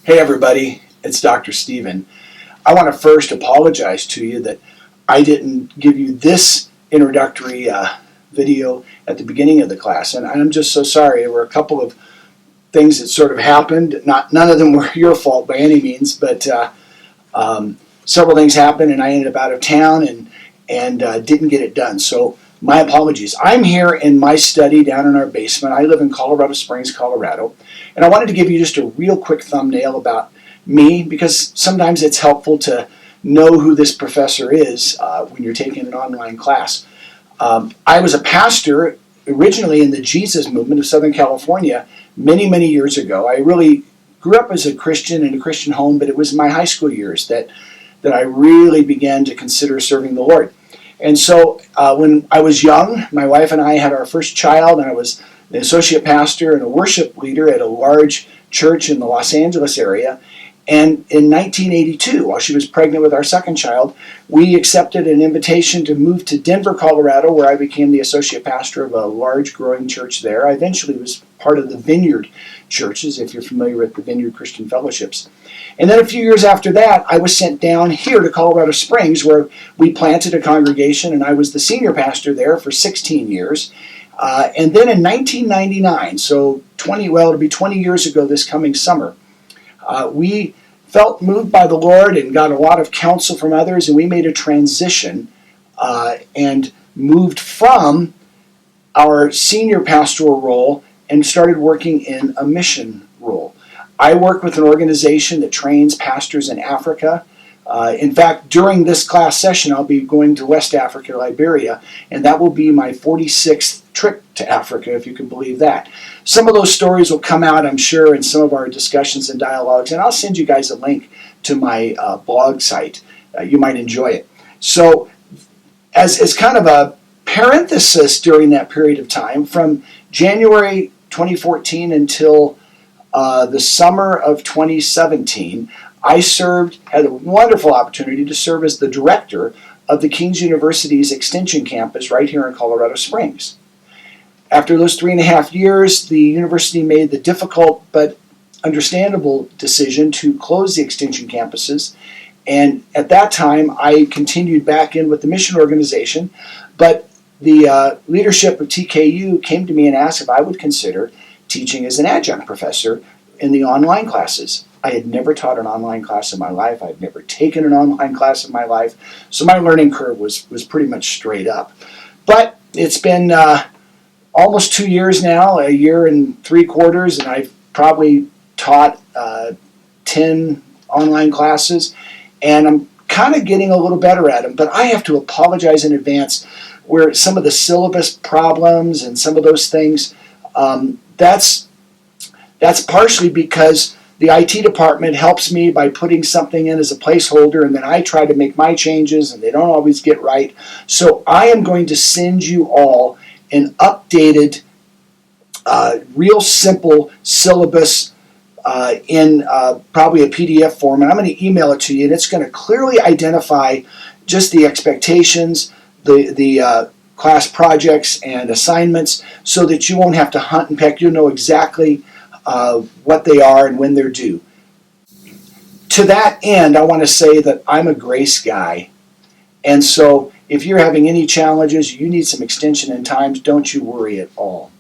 Hey everybody, it's Dr. Stephen. I want to first apologize to you that I didn't give you this introductory video at the beginning of the class, and I'm just so sorry. There were a couple of things that sort of happened. None of them were your fault by any means, but several things happened, and I ended up out of town and didn't get it done. So my apologies. I'm here in my study down in our basement. I live in Colorado Springs, Colorado, and I wanted to give you just a real quick thumbnail about me because sometimes it's helpful to know who this professor is when you're taking an online class. I was a pastor originally in the Jesus movement of Southern California many, many years ago. I really grew up as a Christian in a Christian home, but it was my high school years that I really began to consider serving the Lord. And so when I was young, my wife and I had our first child, and I was the associate pastor and a worship leader at a large church in the Los Angeles area. And in 1982, while she was pregnant with our second child, we accepted an invitation to move to Denver, Colorado, where I became the associate pastor of a large growing church there. I eventually was part of the Vineyard churches, if you're familiar with the Vineyard Christian Fellowships. And then a few years after that, I was sent down here to Colorado Springs, where we planted a congregation, and I was the senior pastor there for 16 years. And then in 1999, so it'll be 20 years ago this coming summer, we felt moved by the Lord and got a lot of counsel from others, and we made a transition and moved from our senior pastoral role and started working in a mission role. I work with an organization that trains pastors in Africa. In fact, during this class session, I'll be going to West Africa, Liberia, and that will be my 46th trip to Africa, if you can believe that. Some of those stories will come out, I'm sure, in some of our discussions and dialogues, and I'll send you guys a link to my blog site. You might enjoy it. So, as kind of a parenthesis during that period of time, from January 2014 until the summer of 2017, I had a wonderful opportunity to serve as the director of the King's University's Extension Campus right here in Colorado Springs. After those 3.5 years, the university made the difficult but understandable decision to close the Extension campuses. And at that time, I continued back in with the mission organization, but the leadership of TKU came to me and asked if I would consider teaching as an adjunct professor in the online classes. I had never taught an online class in my life. I'd never taken an online class in my life. So my learning curve was pretty much straight up. But it's been almost 2 years now, 1 year and 3 quarters, and I've probably taught 10 online classes, and I'm kind of getting a little better at them. But I have to apologize in advance where some of the syllabus problems and some of those things, that's partially because the IT department helps me by putting something in as a placeholder, and then I try to make my changes, and they don't always get right. So I am going to send you all an updated, real simple syllabus in probably a PDF form, and I'm going to email it to you, and it's going to clearly identify just the expectations, the class projects and assignments, so that you won't have to hunt and peck. You'll know exactly what they are and when they're due. To that end, I want to say that I'm a grace guy, and so if you're having any challenges, you need some extension in times, don't you worry at all.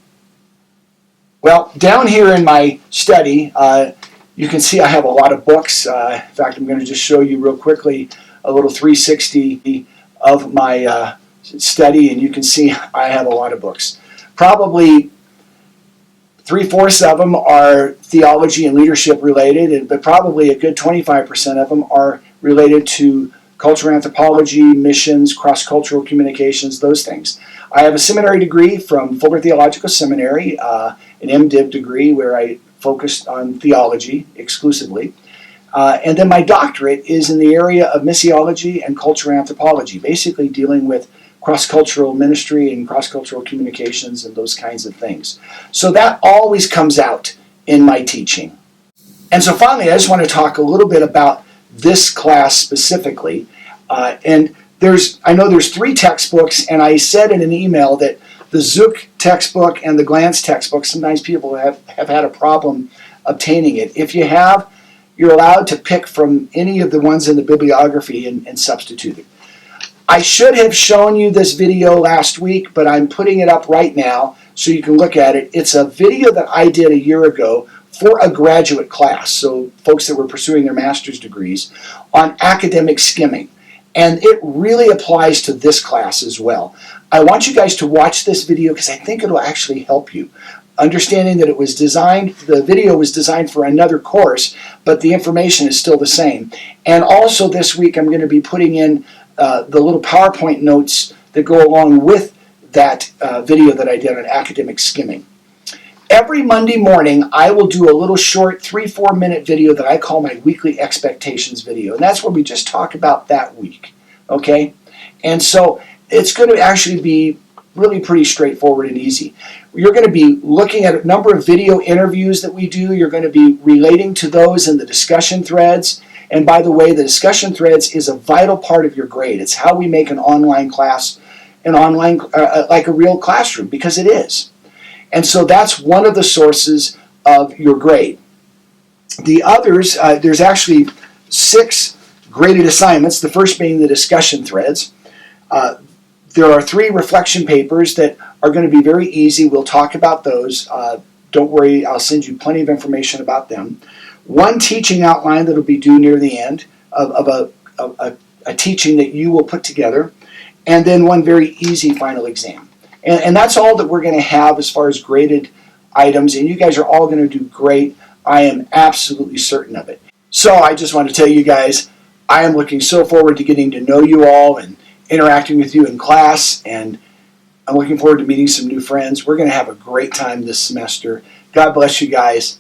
Well, down here in my study, you can see I have a lot of books. In fact, I'm going to just show you real quickly a little 360 of my study, and you can see I have a lot of books. Probably 3/4 of them are theology and leadership related, but probably a good 25% of them are related to cultural anthropology, missions, cross-cultural communications, those things. I have a seminary degree from Fuller Theological Seminary, an MDiv degree where I focused on theology exclusively. And then my doctorate is in the area of missiology and cultural anthropology, basically dealing with cross-cultural ministry and cross-cultural communications and those kinds of things. So that always comes out in my teaching. And so finally, I just want to talk a little bit about this class specifically. And I know there's 3 textbooks, and I said in an email that the Zook textbook and the Glance textbook, sometimes people have had a problem obtaining it. If you have you're allowed to pick from any of the ones in the bibliography and substitute it. I should have shown you this video last week, but I'm putting it up right now so you can look at it. It's a video that I did a year ago for a graduate class, so folks that were pursuing their master's degrees, on academic skimming. And it really applies to this class as well. I want you guys to watch this video because I think it'll actually help you. Understanding that the video was designed for another course, but the information is still the same. And also this week I'm going to be putting in the little PowerPoint notes that go along with that video that I did on academic skimming. Every Monday morning, I will do a little short 3-4 minute video that I call my weekly expectations video. And that's where we just talk about that week. Okay? And so it's going to actually be really pretty straightforward and easy. You're going to be looking at a number of video interviews that we do. You're going to be relating to those in the discussion threads. And by the way, the discussion threads is a vital part of your grade. It's how we make an online class, like a real classroom, because it is. And so that's one of the sources of your grade. The others, there's actually 6 graded assignments, the first being the discussion threads. There are 3 reflection papers that are going to be very easy. We'll talk about those. Don't worry, I'll send you plenty of information about them. 1 teaching outline that will be due near the end of a teaching that you will put together. And then 1 very easy final exam. And that's all that we're going to have as far as graded items. And you guys are all going to do great. I am absolutely certain of it. So I just want to tell you guys, I am looking so forward to getting to know you all and interacting with you in class. And I'm looking forward to meeting some new friends. We're going to have a great time this semester. God bless you guys.